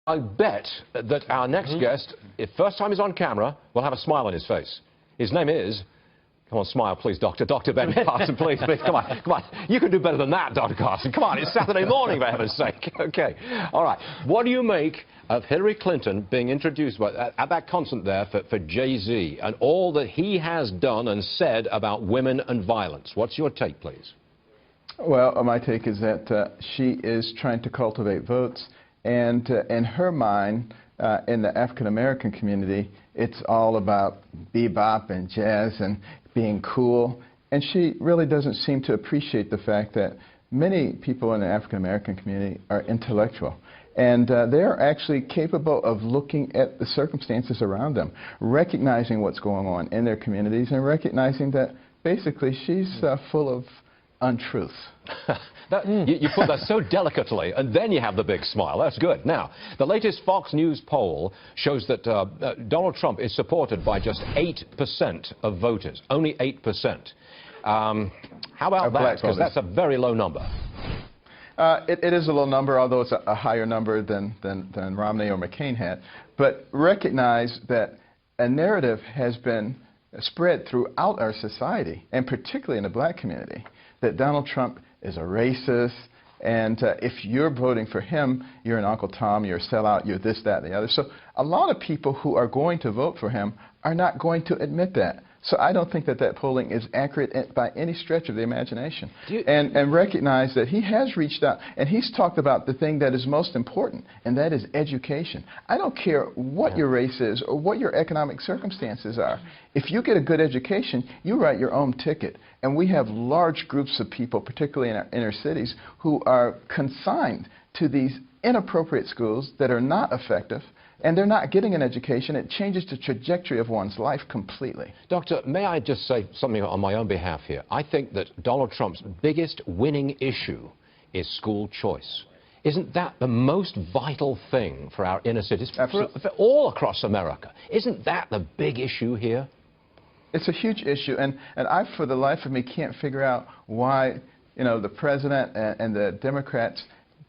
I bet that our next guest, if first time he's on camera, will have a smile on his face. His name is, come on, smile, please, Dr. Ben Carson, please, come on. You can do better than that, Dr. Carson. Come on, it's Saturday morning, for heaven's sake. Okay, all right. What do you make of Hillary Clinton being introduced at that concert there for Jay-Z and all that he has done and said about women and violence? What's your take, please? Well, my take is that she is trying to cultivate votes, and in her mind, in the African-American community, it's all about Be Bop and jazz and being cool, and she really doesn't seem to appreciate the fact that many people in the African-American community are intellectual, and they're actually capable of looking at the circumstances around them, recognizing what's going on in their communities, and recognizing that basically she's full of untruth. You put that so delicately, and then you have the big smile. That's good. Now, the latest Fox News poll shows that Donald Trump is supported by just 8% of voters. Only 8%. How about that? Because that's a very low number. It is a low number, although it's a higher number than Romney or McCain had. But recognize that a narrative has been spread throughout our society, and particularly in the black community, that Donald Trump is a racist, and if you're voting for him, you're an Uncle Tom, you're a sellout, you're this, that, and the other. So a lot of people who are going to vote for him are not going to admit that. So I don't think that polling is accurate by any stretch of the imagination. And recognize that he has reached out, and he's talked about the thing that is most important, and that is education. I don't care what your race is or what your economic circumstances are. If you get a good education, you write your own ticket. And we have large groups of people, particularly in our inner cities, who are consigned to these inappropriate schools that are not effective, and they're not getting an education. It changes the trajectory of one's life completely. Doctor, may I just say something on my own behalf here? I think that Donald Trump's biggest winning issue is school choice. Isn't that the most vital thing for our inner cities, for all across America? Isn't that the big issue here? It's a huge issue, and I, for the life of me, can't figure out why, you know, the president and the Democrats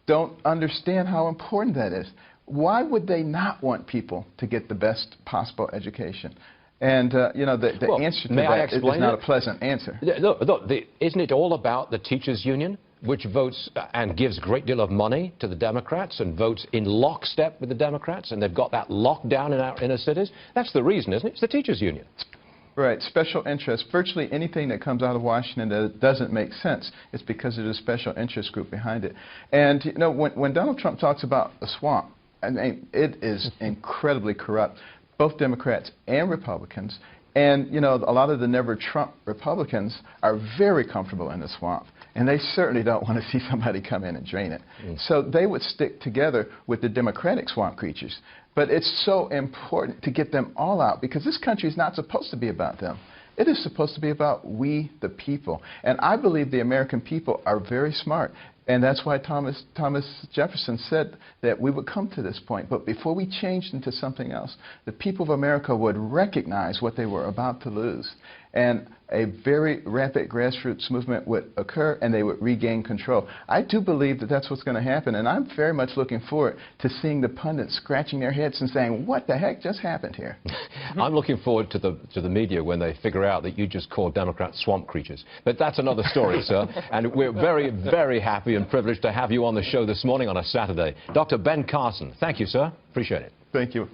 don't understand how important that is. Why would they not want people to get the best possible education? And, you know, the answer to that is not a pleasant answer. Look, isn't it all about the teachers' union, which votes and gives a great deal of money to the Democrats and votes in lockstep with the Democrats, and they've got that locked down in our inner cities? That's the reason, isn't it? It's the teachers' union. Right, special interest. Virtually anything that comes out of Washington that doesn't make sense is because there's a special interest group behind it. And, you know, when Donald Trump talks about the swamp, I mean, it is incredibly corrupt, both Democrats and Republicans. And, you know, a lot of the never-Trump Republicans are very comfortable in the swamp, and they certainly don't want to see somebody come in and drain it. So they would stick together with the Democratic swamp creatures. But it's so important to get them all out, because this country is not supposed to be about them. It is supposed to be about we, the people. And I believe the American people are very smart. And that's why Thomas Jefferson said that we would come to this point. But before we changed into something else, the people of America would recognize what they were about to lose. And a very rapid grassroots movement would occur, and they would regain control. I do believe that that's what's going to happen, and I'm very much looking forward to seeing the pundits scratching their heads and saying, what the heck just happened here? I'm looking forward to the media when they figure out that you just called Democrats swamp creatures. But that's another story, sir. And we're very, very happy and privileged to have you on the show this morning on a Saturday. Dr. Ben Carson, thank you, sir. Appreciate it. Thank you.